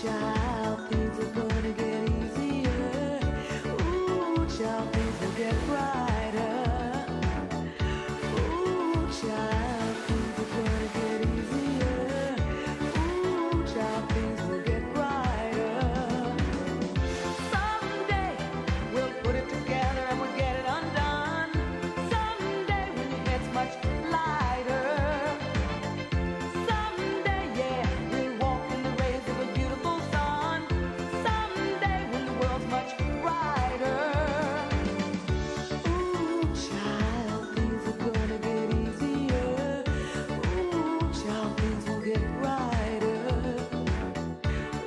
child, things are gonna get easier. Ooh, child, things will get brighter. Ooh, child, things are gonna get easier. Ooh, child, things will get brighter. Someday we'll put it together and we'll get it undone. Someday when your head's much lighter. Someday, yeah, we'll walk in the rays of a beautiful sun. Someday when the world's much brighter. Ooh, child, things are gonna get easier. Ooh, child, things will get brighter.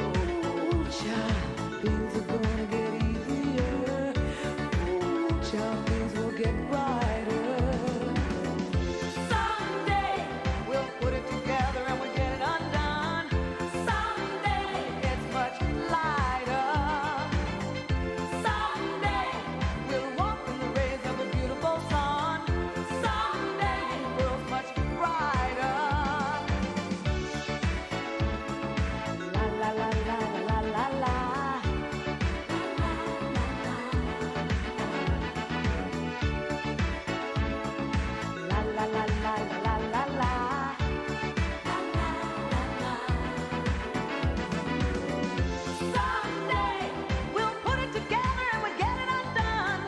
Ooh, child, things are gonna get easier. Ooh, child, things will get brighter. Someday we'll put it together and we'll get it undone. Someday it's much lighter. Someday we'll walk in the rays of a beautiful sun. Someday the world's much brighter. La la la la la la la. La la la la la la la. Someday we'll put it together and we'll get it undone.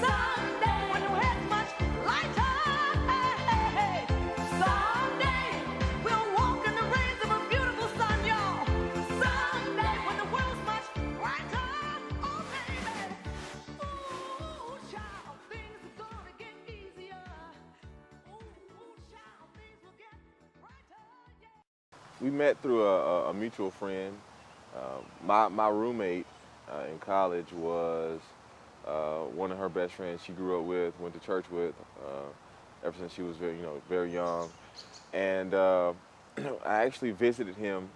Someday when the head's much lighter. Someday we'll walk in the rays of a beautiful sun, y'all. Someday when the world's much brighter. Oh baby, ooh child, things are gonna get easier. Ooh child, things will get brighter. Yeah. We met through a mutual friend. My roommate in college was one of her best friends she grew up with, went to church with ever since she was very young. And I actually visited him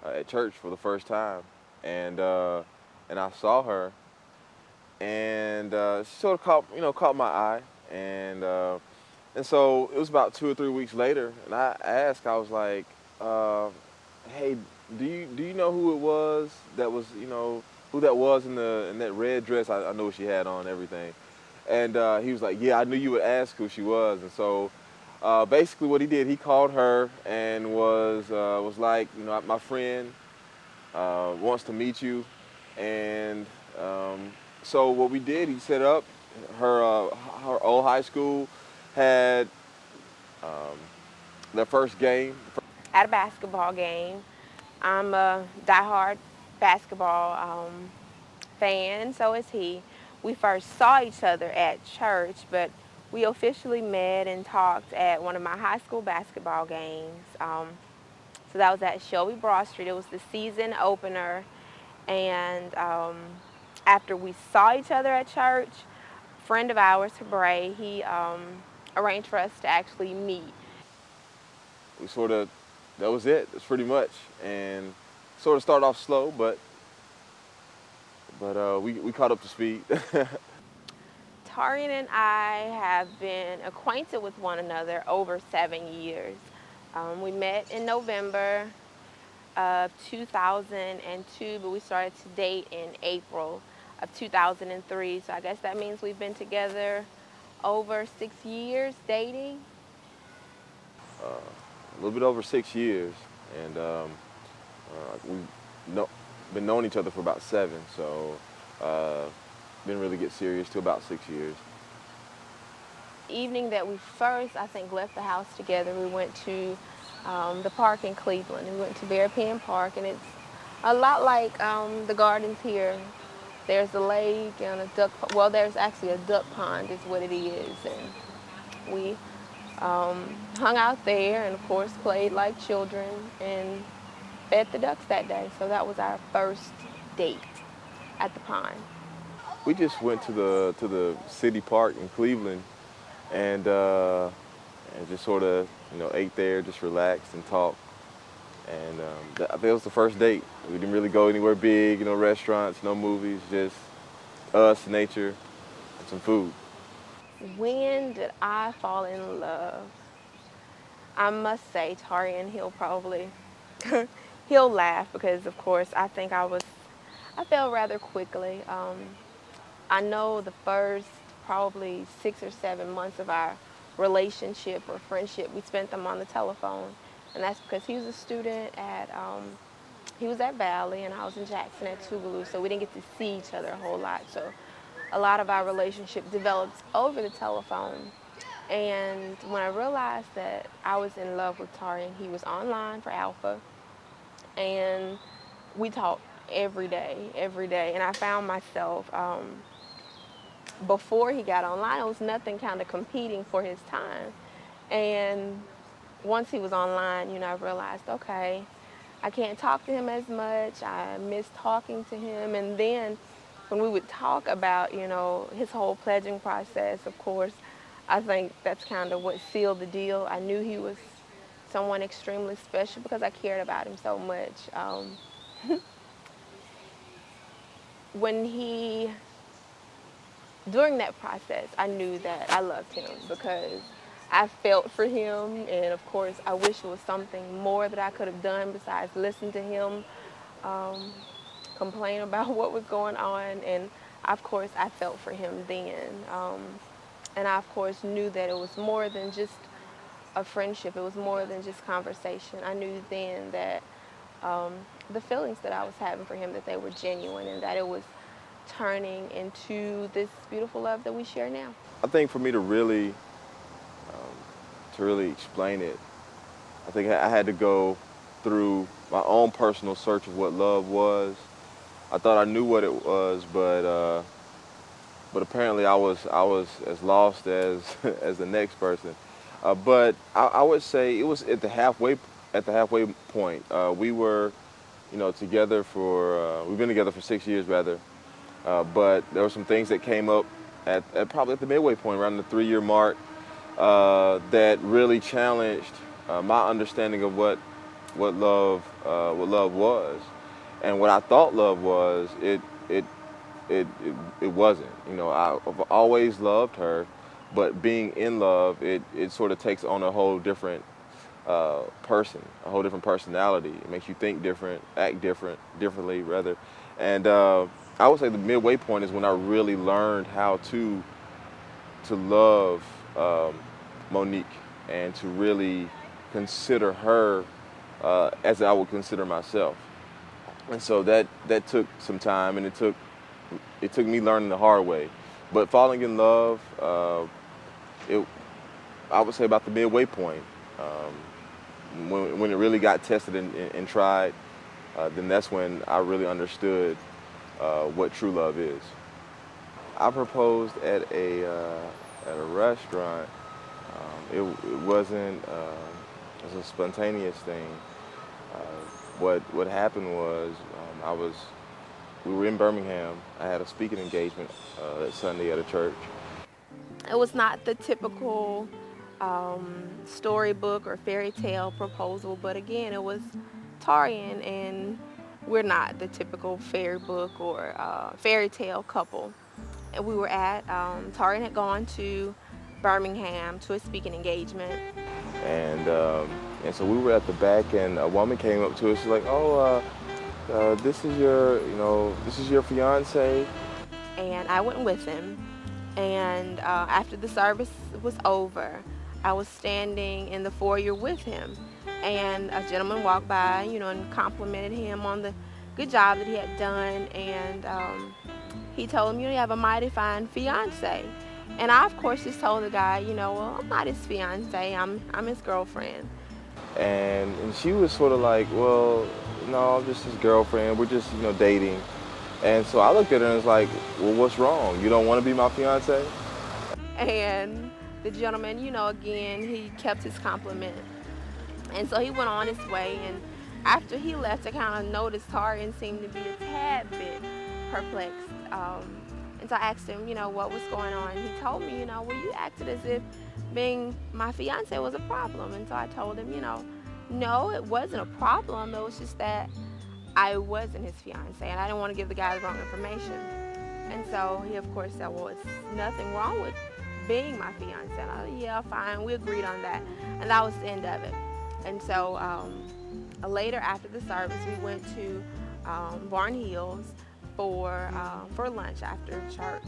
at church for the first time, and I saw her, and she sort of caught my eye, and so it was about 2 or 3 weeks later, and I asked, I was like, hey, do you know who it was that was, who that was in that red dress? I know what she had on, everything. And he was like, yeah, I knew you would ask who she was. And so basically what he did, he called her and was like, my friend wants to meet you. And so what we did, he set up her old high school had their first game. At a basketball game. I'm a diehard basketball fan, so is he. We first saw each other at church, but we officially met and talked at one of my high school basketball games. So that was at Shelby Broad Street. It was the season opener, and after we saw each other at church, a friend of ours, Bray, he arranged for us to actually meet. We that was it. That's pretty much, and sort of started off slow, but we caught up to speed. Tarian and I have been acquainted with one another over 7 years. We met in November of 2002, but we started to date in April of 2003. So I guess that means we've been together over 6 years dating. A little bit over 6 years, and we've been knowing each other for about 7, so didn't really get serious till about 6 years. The evening that we first, I think, left the house together, we went to the park in Cleveland. We went to Bear Pen Park, and it's a lot like the gardens here. There's a lake and a duck, well, there's actually a duck pond is what it is, and we hung out there and, of course, played like children and fed the ducks that day. So that was our first date at the pond. We just went to the city park in Cleveland, and just sort of ate there, just relaxed and talked. And I think it was the first date. We didn't really go anywhere big, restaurants, no movies, just us, nature, and some food. When did I fall in love? I must say Tarian, he'll probably he'll laugh because, of course, I think I fell rather quickly. I know the first probably 6 or 7 months of our relationship or friendship, we spent them on the telephone. And that's because he was a student he was at Valley and I was in Jackson at Tougaloo, so we didn't get to see each other a whole lot. So a lot of our relationship developed over the telephone. And when I realized that I was in love with Tarian, he was online for Alpha, and we talked every day. And I found myself, before he got online, it was nothing kind of competing for his time. And once he was online, I realized, okay, I can't talk to him as much. I miss talking to him. And then when we would talk about, his whole pledging process, of course, I think that's kind of what sealed the deal. I knew he was someone extremely special because I cared about him so much. During that process, I knew that I loved him because I felt for him, and of course, I wish it was something more that I could have done besides listen to him complain about what was going on. And of course, I felt for him then. And I, of course, knew that it was more than just a friendship. It was more than just conversation. I knew then that the feelings that I was having for him, that they were genuine and that it was turning into this beautiful love that we share now. I think for me to really explain it, I think I had to go through my own personal search of what love was. I thought I knew what it was, but apparently I was as lost as as the next person. But I would say it was at the halfway point. We were, together for we've been together for 6 years rather. But there were some things that came up at probably at the midway point, around the 3-year mark, that really challenged my understanding of what love was, and what I thought love was. It wasn't. I've always loved her, but being in love, it sort of takes on a whole different person, a whole different personality. It makes you think different, act differently rather, and I would say the midway point is when I really learned how to love Monique and to really consider her as I would consider myself. And so that took some time, and it took me learning the hard way. But falling in love, I would say about the midway point, when it really got tested and tried, then that's when I really understood what true love is. I proposed at a restaurant. It wasn't. It was a spontaneous thing. What happened was we were in Birmingham. I had a speaking engagement that Sunday at a church. It was not the typical storybook or fairy tale proposal, but again, it was Tarian, and we're not the typical fairy book or fairy tale couple. And we were at, Tarian had gone to Birmingham to a speaking engagement. And so we were at the back, and a woman came up to us. She's like, "Oh, this is your fiance." And I went with him. And after the service was over, I was standing in the foyer with him. And a gentleman walked by, and complimented him on the good job that he had done. And he told him, you have a mighty fine fiance. And I, of course, just told the guy, well, I'm not his fiance, I'm his girlfriend. And she was sort of like, well, no, I'm just his girlfriend. We're just, dating. And so I looked at her and was like, well, what's wrong? You don't want to be my fiance? And the gentleman, again, he kept his compliment. And so he went on his way. And after he left, I kind of noticed Tarian seemed to be a tad bit perplexed. And so I asked him, what was going on. He told me, well, you acted as if being my fiance was a problem. And so I told him, no, it wasn't a problem. It was just that I wasn't his fiance, and I didn't want to give the guy the wrong information. And so he, of course, said, well, it's nothing wrong with being my fiance. And I said, yeah, fine, we agreed on that. And that was the end of it. And so later after the service, we went to Barn Hills for lunch after church,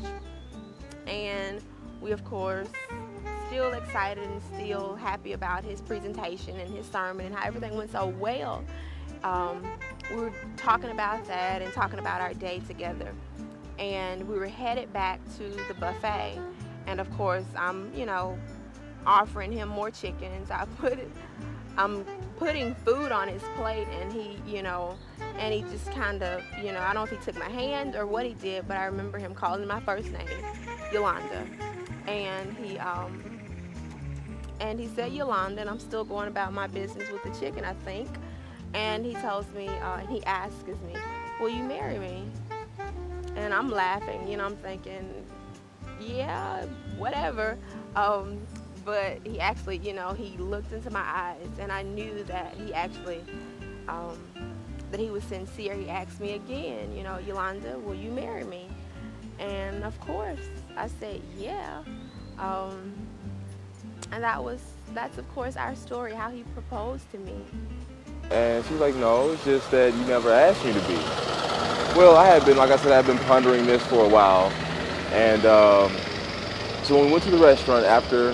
and we of course still excited and still happy about his presentation and his sermon and how everything went so well. Um, we were talking about that and talking about our day together, and we were headed back to the buffet. And of course, I'm, offering him more chickens. I'm putting food on his plate, and he just kind of, I don't know if he took my hand or what he did, but I remember him calling my first name, Yolanda, and he said Yolanda, and I'm still going about my business with the chicken, I think. And he tells me, and he asks me, "Will you marry me?" And I'm laughing, I'm thinking, yeah, whatever. But he actually, he looked into my eyes, and I knew that he actually, that he was sincere. He asked me again, Yolanda, will you marry me? And of course, I said, yeah. And that's of course our story, how he proposed to me. And she's like, no, it's just that you never asked me to be. Well, I had been, like I said, I had been pondering this for a while. And so when we went to the restaurant after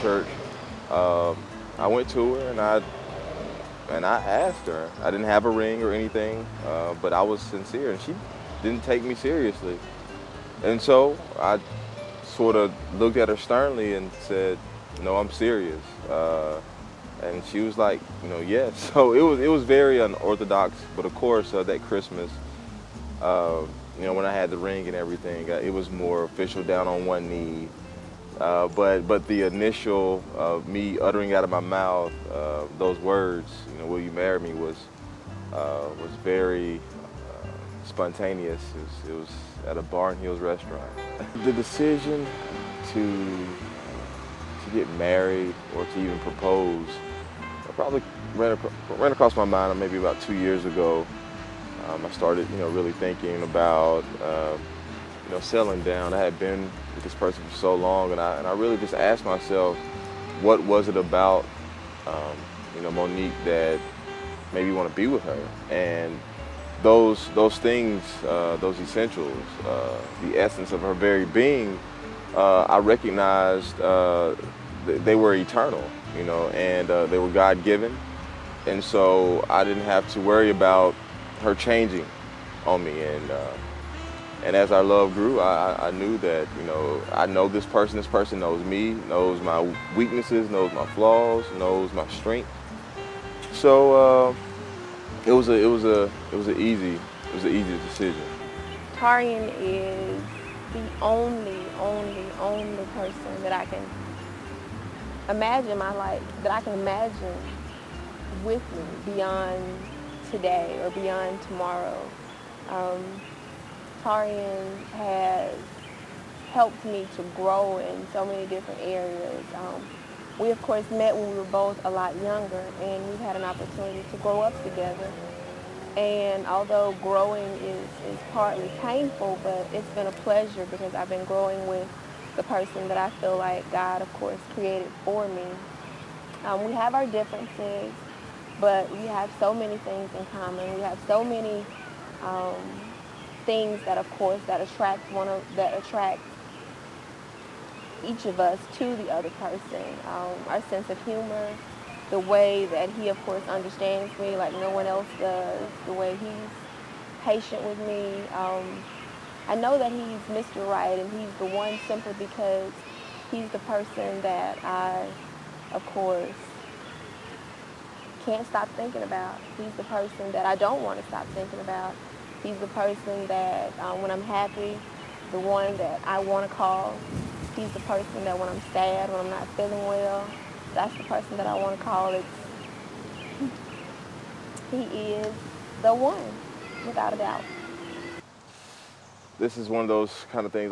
church, I went to her and I asked her. I didn't have a ring or anything, but I was sincere, and she didn't take me seriously. And so I sort of looked at her sternly and said, no, I'm serious. And she was like, yes. So it was very unorthodox, but of course that Christmas, when I had the ring and everything, it was more official, down on one knee. But the initial me uttering out of my mouth those words, will you marry me, was very spontaneous. It was at a Barn Hills restaurant. The decision to get married or to even propose probably ran across my mind maybe about 2 years ago. I started, really thinking about, settling down. I had been with this person for so long, and I really just asked myself, what was it about, Monique, that made me want to be with her? And those things, those essentials, the essence of her very being, I recognized they were eternal, and they were God-given. And so I didn't have to worry about her changing on me. And as our love grew, I knew that, I know this person knows me, knows my weaknesses, knows my flaws, knows my strength. So it was an easy decision. Tarian is the only person that I can imagine my life, that I can imagine with me beyond today or beyond tomorrow. Tarian has helped me to grow in so many different areas. We of course met when we were both a lot younger, and we've had an opportunity to grow up together. And although growing is partly painful, but it's been a pleasure because I've been growing with the person that I feel like God, of course, created for me. We have our differences, but we have so many things in common. We have so many things that, of course, that attract each of us to the other person. Our sense of humor, the way that he, of course, understands me like no one else does, the way he's patient with me. I know that he's Mr. Right, and he's the one simply because he's the person that I, of course, can't stop thinking about. He's the person that I don't want to stop thinking about. He's the person that when I'm happy, the one that I want to call. He's the person that when I'm sad, when I'm not feeling well, that's the person that I want to call. He is the one, without a doubt. This is one of those kind of things,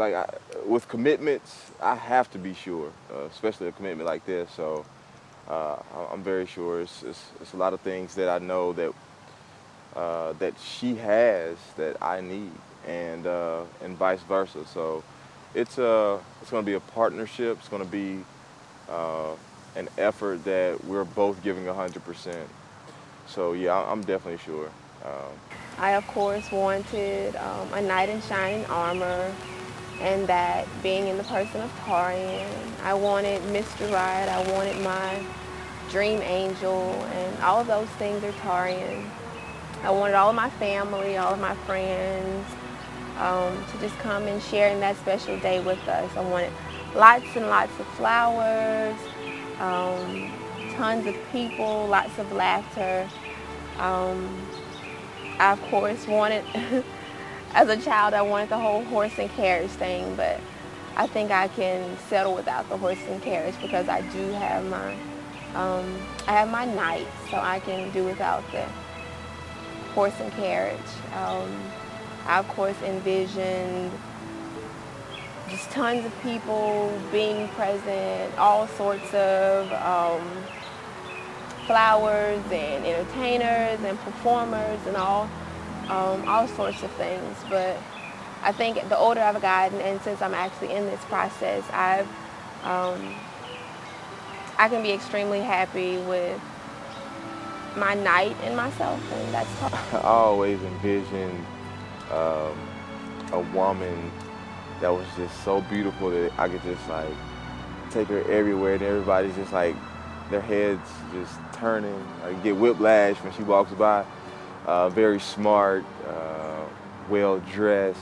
with commitments, I have to be sure, especially a commitment like this. So I'm very sure. It's a lot of things that I know that she has that I need, and vice versa. So it's going to be a partnership. It's going to be an effort that we're both giving 100%. So yeah, I'm definitely sure. I, of course, wanted a knight in shining armor, and that being in the person of Tarian. I wanted Mr. Right. I wanted my dream angel, and all of those things are Tarian. I wanted all of my family, all of my friends to just come and share in that special day with us. I wanted lots and lots of flowers, um, tons of people, lots of laughter. Um, I, of course, wanted, as a child, I wanted the whole horse and carriage thing, but I think I can settle without the horse and carriage because I do have I have my knight, so I can do without the horse and carriage. I, of course, envisioned just tons of people being present, all sorts of flowers and entertainers and performers and all sorts of things. But I think the older I've gotten, and since I'm actually in this process, um, I can be extremely happy with my night and myself, and that's all. I always envisioned um, a woman that was just so beautiful that I could just like take her everywhere, and everybody's just like their heads just turning, like get whiplash when she walks by. Very smart, well dressed.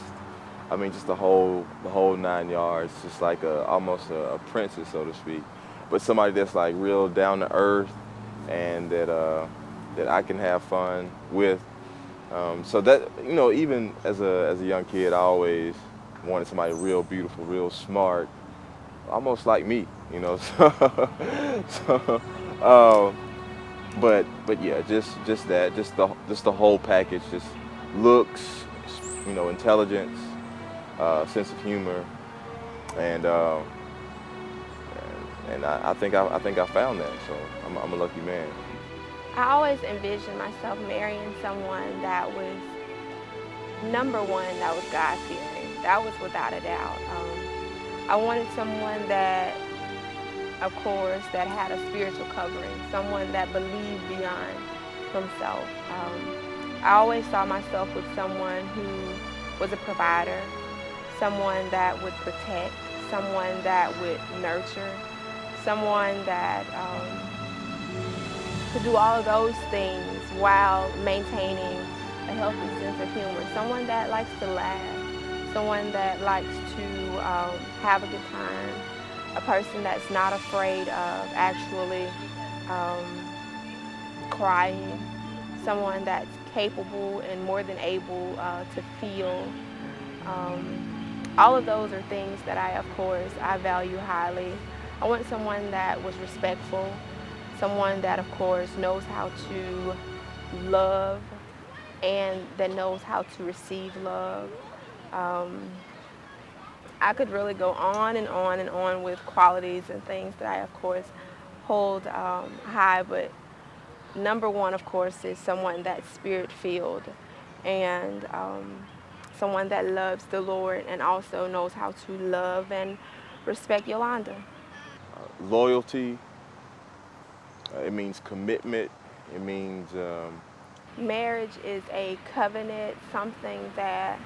I mean, just the whole 9 yards. Just like almost a princess, so to speak. But somebody that's like real down to earth, and that I can have fun with. So that, even as a young kid, I always wanted somebody real beautiful, real smart, almost like me. So, but yeah, just that, just the whole package, just looks, intelligence, sense of humor, and I think I found that. So I'm a lucky man. I always envisioned myself marrying someone that was, number one, that was God-fearing. That was without a doubt. I wanted someone that, of course, that had a spiritual covering, someone that believed beyond himself. I always saw myself with someone who was a provider, someone that would protect, someone that would nurture, someone that could do all of those things while maintaining a healthy sense of humor, someone that likes to laugh, someone that likes to have a good time, a person that's not afraid of actually crying, someone that's capable and more than able to feel. All of those are things that I value highly. I want someone that was respectful, someone that, of course, knows how to love and that knows how to receive love. Um, I could really go on and on and on with qualities and things that I, of course, hold high, but number one, of course, is someone that's spirit-filled and someone that loves the Lord and also knows how to love and respect Yolanda. Loyalty. It means commitment. It means Marriage is a covenant, something that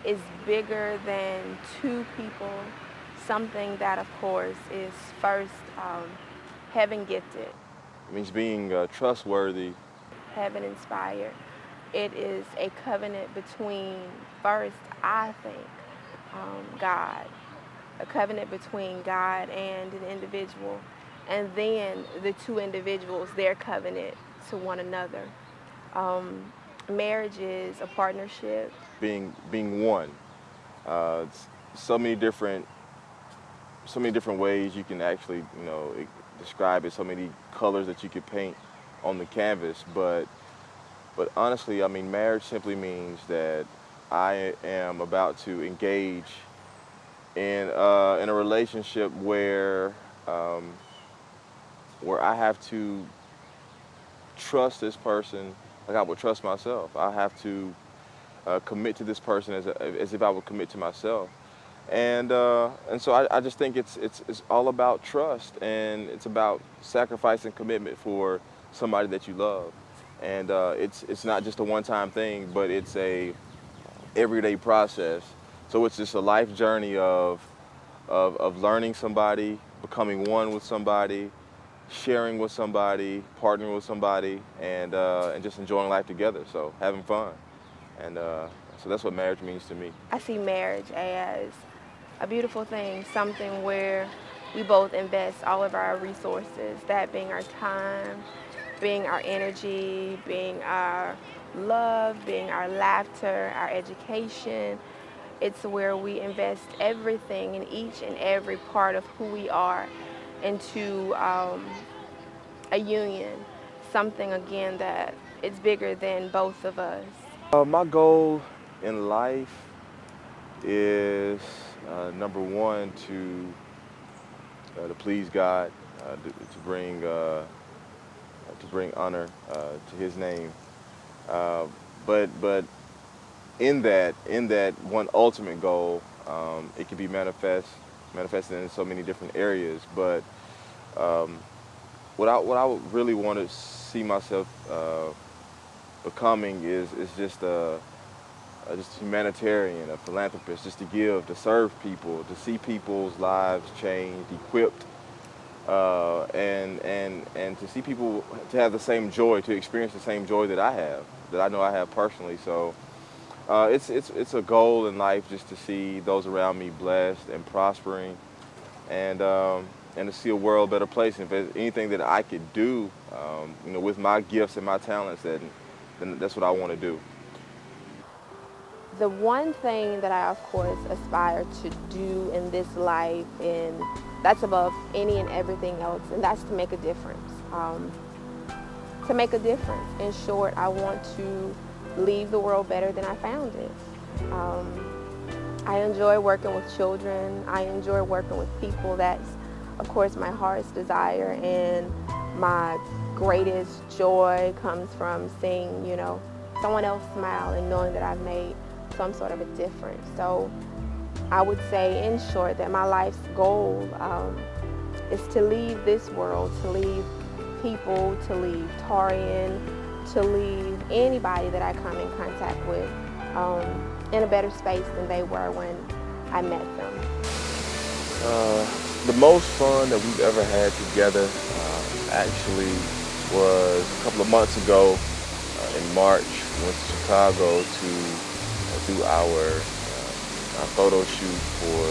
is bigger than two people, something that, of course, is first heaven gifted, it means being trustworthy. heaven inspired. It is a covenant between, first, I think, God, a covenant between God and an individual, and then the two individuals, their covenant to one another. Marriage is a partnership. Being one. It's so many different ways you can actually describe it. So many colors that you could paint on the canvas. But honestly, I mean, marriage simply means that I am about to engage in a relationship where I have to trust this person like I would trust myself. I have to commit to this person as if I would commit to myself. And so I just think it's all about trust, and it's about sacrifice and commitment for somebody that you love. and it's not just a one-time thing, but it's a everyday process. So it's just a life journey of learning somebody, becoming one with somebody, sharing with somebody, partnering with somebody, and just enjoying life together. So having fun, and so that's what marriage means to me. I see marriage as a beautiful thing, something where we both invest all of our resources, that being our time, being our energy, being our love, being our laughter, our education. It's where we invest everything in each and every part of who we are into a union, something again that it's bigger than both of us. My goal in life is number one to please God, to bring honor to His name. But in that one ultimate goal, it can be manifested in so many different areas. But um, what I would really want to see myself becoming is just a humanitarian, a philanthropist, just to give, to serve people, to see people's lives changed, equipped, and to see people to have the same joy, to experience the same joy that I have, that I know I have personally. So it's a goal in life just to see those around me blessed and prospering, and to see a world a better place. And if there's anything that I could do, with my gifts and my talents, then that's what I want to do. The one thing that I, of course, aspire to do in this life, and that's above any and everything else, and that's to make a difference. To make a difference. In short, I want to leave the world better than I found it. I enjoy working with children. I enjoy working with people. That's, of course, my heart's desire, and my greatest joy comes from seeing, someone else smile and knowing that I've made some sort of a difference. So I would say, in short, that my life's goal is to leave this world, to leave people, to leave Tarian, to leave anybody that I come in contact with in a better space than they were when I met them. The most fun that we've ever had together actually was a couple of months ago in March. We went to Chicago to do our photo shoot for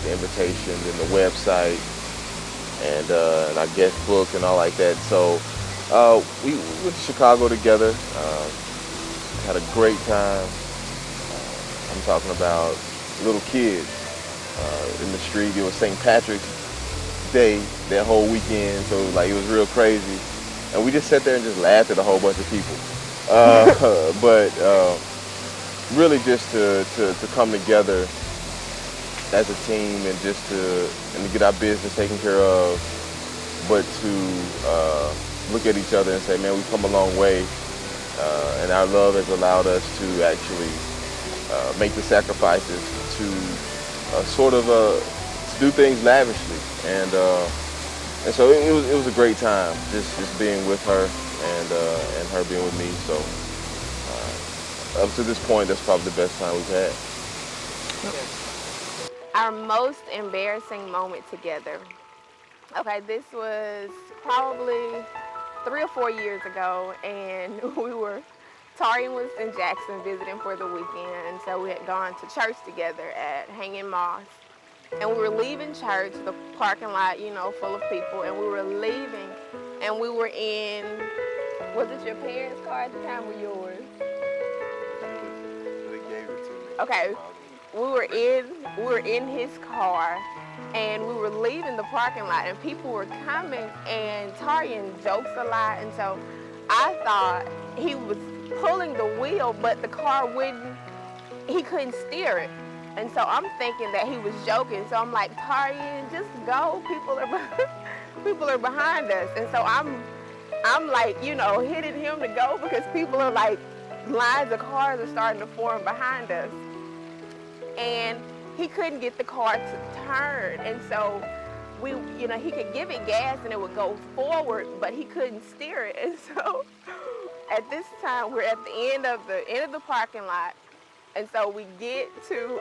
the invitations and the website and our guest book and all like that. So we went to Chicago together, had a great time. I'm talking about little kids in the street. It was St. Patrick's Day that whole weekend, so it was real crazy. And we just sat there and just laughed at a whole bunch of people. But really just to come together as a team and just to get our business taken care of, but to look at each other and say, man, we've come a long way, and our love has allowed us to actually make the sacrifices to to do things lavishly, and so it was a great time just being with her and her being with me. So up to this point, that's probably the best time we've had. Our most embarrassing moment together. Okay, this was probably 3 or 4 years ago, and Tarian was in Jackson visiting for the weekend, and so we had gone to church together at Hanging Moss. And we were leaving church, the parking lot, full of people, and we were leaving, and we were in, was it your parents' car at the time or yours? They gave it to me. Okay, we were in his car, and we were leaving the parking lot, and people were coming, and Tarian jokes a lot, and so I thought he was pulling the wheel, but the car he couldn't steer it. And so I'm thinking that he was joking. So I'm like, Tarian, just go. People are behind us. And so I'm like, hitting him to go because people are like, lines of cars are starting to form behind us. And he couldn't get the car to turn. And so he could give it gas and it would go forward, but he couldn't steer it. And so at this time, we're at the end of the parking lot. And so we get to,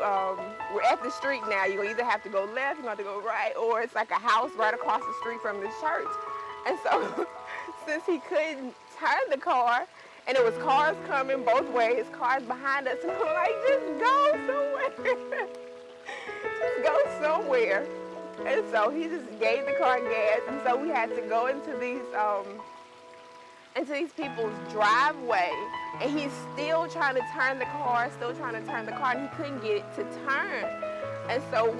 we're at the street now. You either have to go left, you have to go right, or it's like a house right across the street from the church. And so since he couldn't turn the car, and it was cars coming both ways, cars behind us, and I'm like, just go somewhere. Just go somewhere. And so he just gave the car gas, and so we had to go into these people's driveway, and he's still trying to turn the car, and he couldn't get it to turn. And so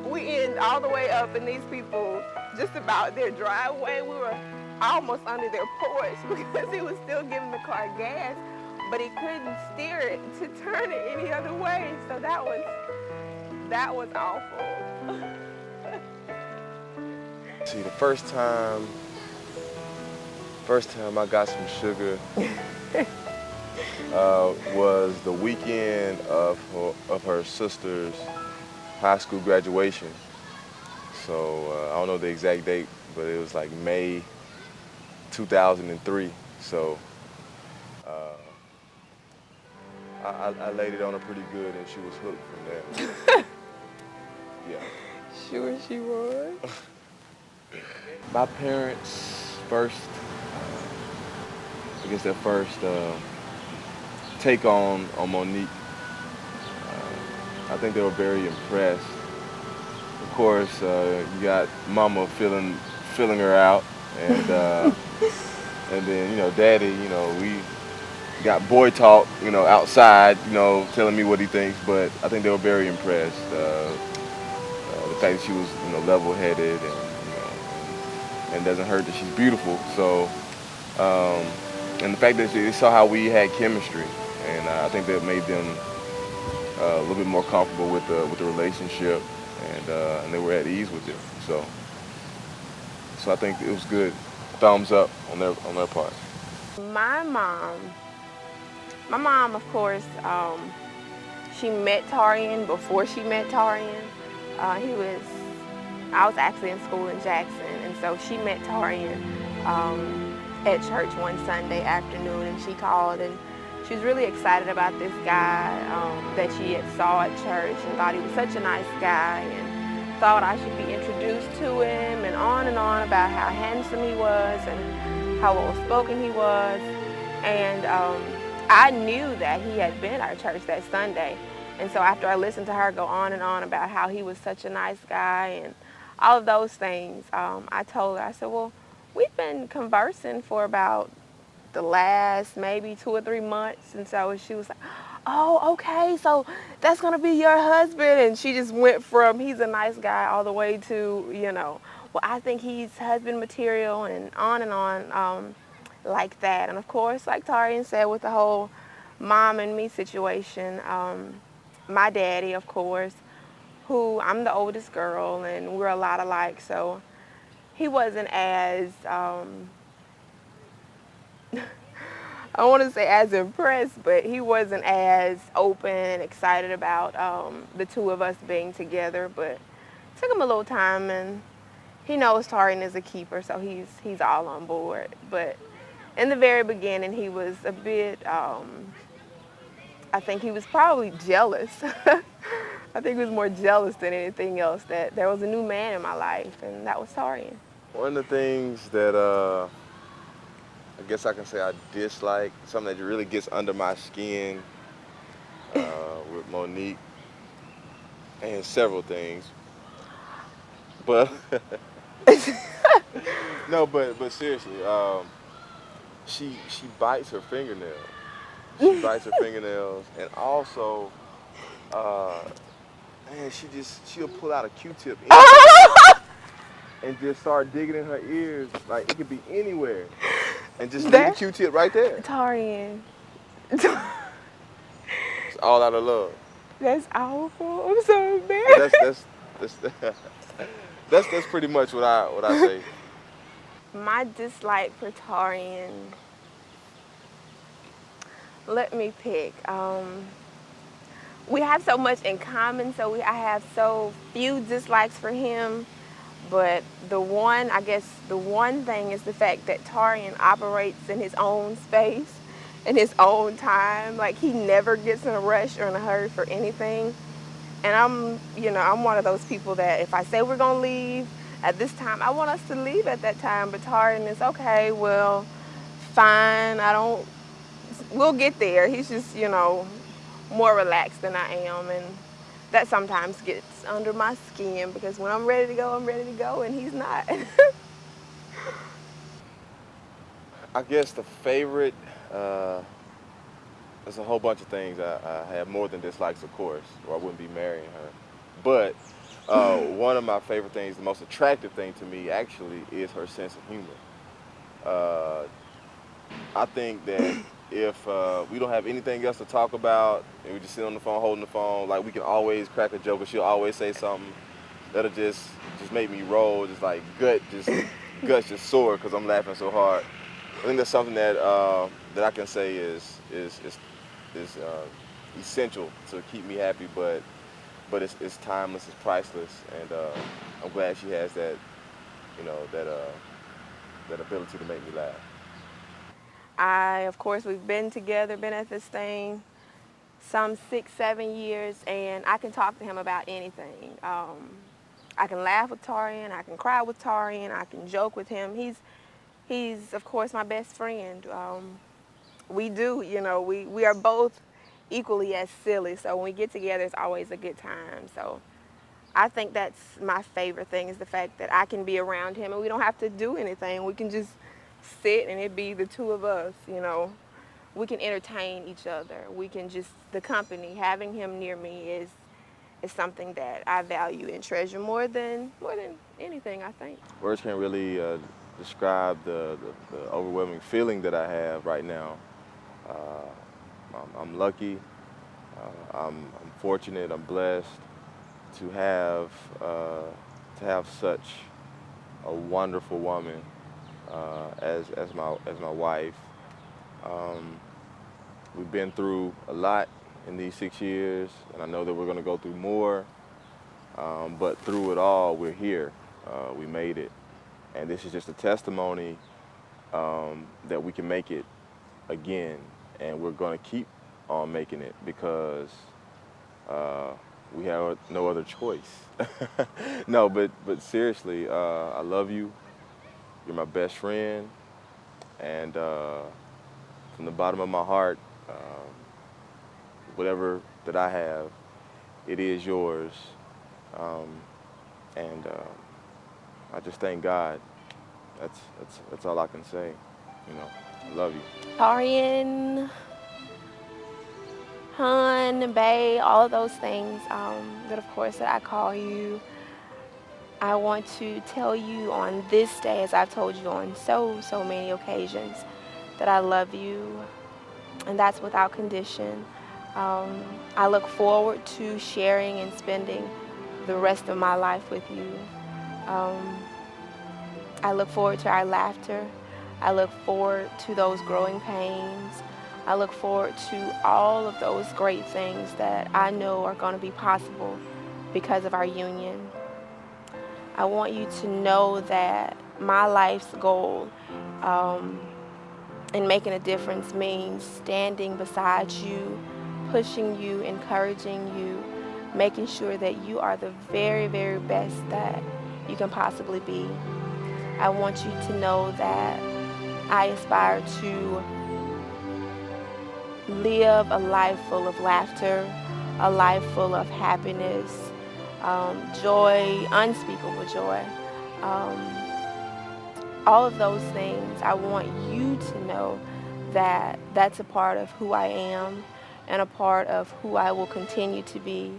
we end all the way up in these people just about their driveway. We were almost under their porch because he was still giving the car gas, but he couldn't steer it to turn it any other way. So that was awful. See, the first time I got some sugar was the weekend of her sister's high school graduation. So I don't know the exact date, but it was like May 2003. So I laid it on her pretty good, and she was hooked from there. Yeah. Sure she was. My parents first, I guess their first take on Monique, I think they were very impressed. Of course, you got Mama filling her out, and and then Daddy, we got boy talk, outside, telling me what he thinks. But I think they were very impressed. The fact that she was, level-headed, and it doesn't hurt that she's beautiful. So, and the fact that they saw how we had chemistry, and I think that made them a little bit more comfortable with the relationship, and they were at ease with it. So I think it was good. Thumbs up on their part. My mom, of course, she met Tarian before she met Tarian. I was actually in school in Jackson, and so she met Tarian at church one Sunday afternoon, and she called, and she was really excited about this guy that she had saw at church, and thought he was such a nice guy, and thought I should be introduced to him, and on about how handsome he was and how well-spoken he was. And I knew that he had been at our church that Sunday. And so after I listened to her go on about how he was such a nice guy and all of those things, I told her, I said, well, we've been conversing for about the last maybe 2 or 3 months. And so she was like, oh, okay, so that's going to be your husband. And she just went from he's a nice guy all the way to, well, I think he's husband material, and on like that. And of course, like Tarian said, with the whole mom and me situation, my daddy, of course, who I'm the oldest girl, and we're a lot alike, so he wasn't as, I don't want to say as impressed, but he wasn't as open and excited about the two of us being together. But it took him a little time, and he knows Tarian is a keeper, so he's all on board. But in the very beginning, he was a bit, I think he was probably jealous. I think he was more jealous than anything else that there was a new man in my life, and that was Tarian. One of the things that I guess I can say I dislike, something that really gets under my skin with Monique, and several things, but no, but seriously, she bites her fingernails. She bites her fingernails, and also, man, she'll pull out a Q-tip and just start digging in her ears, like it could be anywhere, and just leave the Q-tip right there. Tarian. It's all out of love. That's awful. I'm so embarrassed. That's pretty much what I say. My dislike for Tarian, let me pick. we have so much in common, so I have so few dislikes for him. But I guess the one thing is the fact that Tarian operates in his own space, in his own time. Like, he never gets in a rush or in a hurry for anything. And I'm one of those people that if I say we're gonna leave at this time, I want us to leave at that time. But Tarian is okay. Well, fine. We'll get there. He's just, more relaxed than I am, and that sometimes gets under my skin because when I'm ready to go, I'm ready to go, and he's not. I guess the favorite, there's a whole bunch of things I have more than dislikes, of course, or I wouldn't be marrying her. But one of my favorite things, the most attractive thing to me actually, is her sense of humor. Uh, I think that if we don't have anything else to talk about and we just sit on the phone holding the phone, like we can always crack a joke or she'll always say something that'll just make me roll, just like guts just sore because I'm laughing so hard. I think that's something that I can say is essential to keep me happy, but it's timeless, it's priceless, and I'm glad she has that, that ability to make me laugh. Of course, we've been together, been at this thing some 6, 7 years, and I can talk to him about anything. I can laugh with Tarian, I can cry with Tarian, I can joke with him. He's of course my best friend. We are both equally as silly, so when we get together, it's always a good time. So I think that's my favorite thing, is the fact that I can be around him and we don't have to do anything. We can just sit and it be the two of us. We can entertain each other. We can just, the company, having him near me is something that I value and treasure more than anything, I think. Words can't really describe the overwhelming feeling that I have right now. Uh, I'm lucky. I'm fortunate. I'm blessed to have such a wonderful woman as my wife. We've been through a lot in these 6 years, and I know that we're going to go through more. But through it all, we're here. We made it, and this is just a testimony that we can make it again, and we're going to keep on making it because we have no other choice. No, but seriously, I love you. You're my best friend, and from the bottom of my heart, whatever that I have, it is yours. And I just thank God. That's all I can say. I love you. Tarian, hun, bae, all of those things that of course that I call you. I want to tell you on this day, as I've told you on so many occasions, that I love you, and that's without condition. I look forward to sharing and spending the rest of my life with you. I look forward to our laughter. I look forward to those growing pains. I look forward to all of those great things that I know are going to be possible because of our union. I want you to know that my life's goal in making a difference means standing beside you, pushing you, encouraging you, making sure that you are the very, very best that you can possibly be. I want you to know that I aspire to live a life full of laughter, a life full of happiness, joy, unspeakable joy. All of those things, I want you to know that that's a part of who I am and a part of who I will continue to be.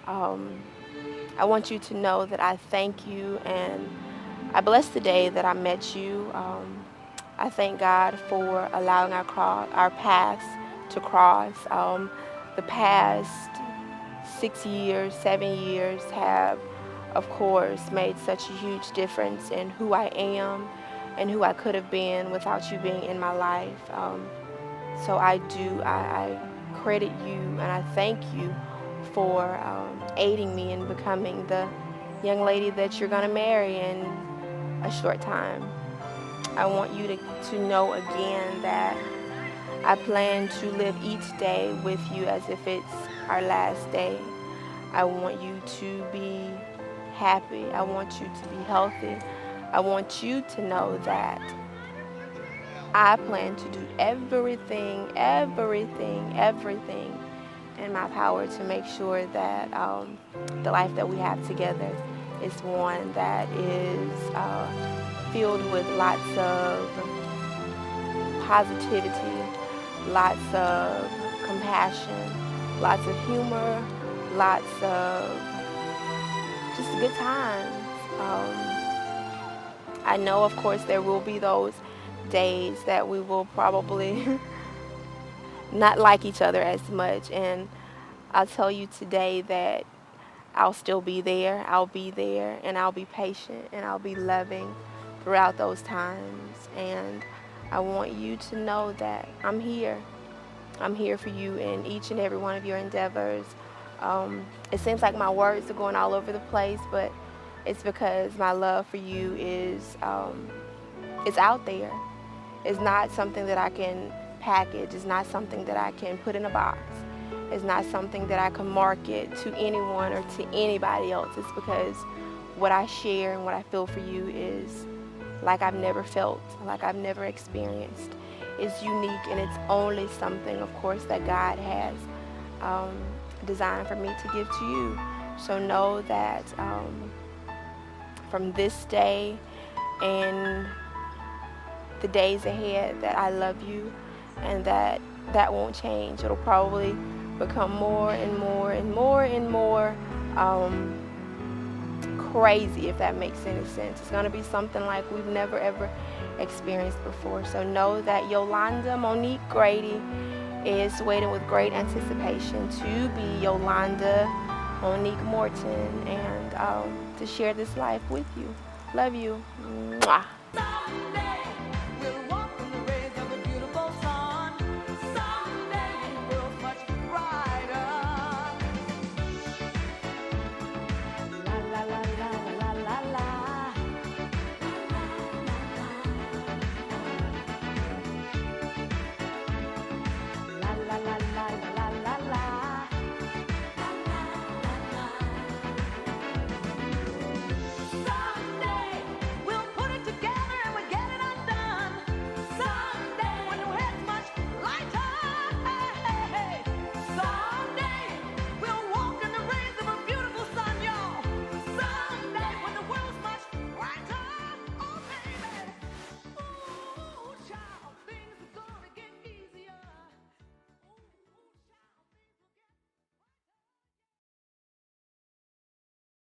I want you to know that I thank you and I bless the day that I met you. I thank God for allowing our paths to cross. The past 6 years, 7 years have, of course, made such a huge difference in who I am and who I could have been without you being in my life. So I credit you and I thank you for aiding me in becoming the young lady that you're going to marry in a short time. I want you to know again that I plan to live each day with you as if it's our last day. I want you to be happy. I want you to be healthy. I want you to know that I plan to do everything in my power to make sure that the life that we have together is one that is filled with lots of positivity, lots of compassion, lots of humor, lots of just good times. I know, of course, there will be those days that we will probably not like each other as much, and I'll tell you today that I'll still be there. I'll be there, and I'll be patient, and I'll be loving throughout those times. And I want you to know that I'm here. I'm here for you in each and every one of your endeavors. It seems like my words are going all over the place, but it's because my love for you is it's out there. It's not something that I can package. It's not something that I can put in a box. It's not something that I can market to anyone or to anybody else. It's because what I share and what I feel for you is like I've never felt, like I've never experienced. It's unique, and it's only something, of course, that God has designed for me to give to you. So know that from this day and the days ahead that I love you, and that won't change. It'll probably become more and more and more and more crazy, if that makes any sense. It's going to be something like we've never ever experienced before. So know that Yolanda Monique Grady is waiting with great anticipation to be Yolanda Monique Morton, and to share this life with you. Love you. Mwah.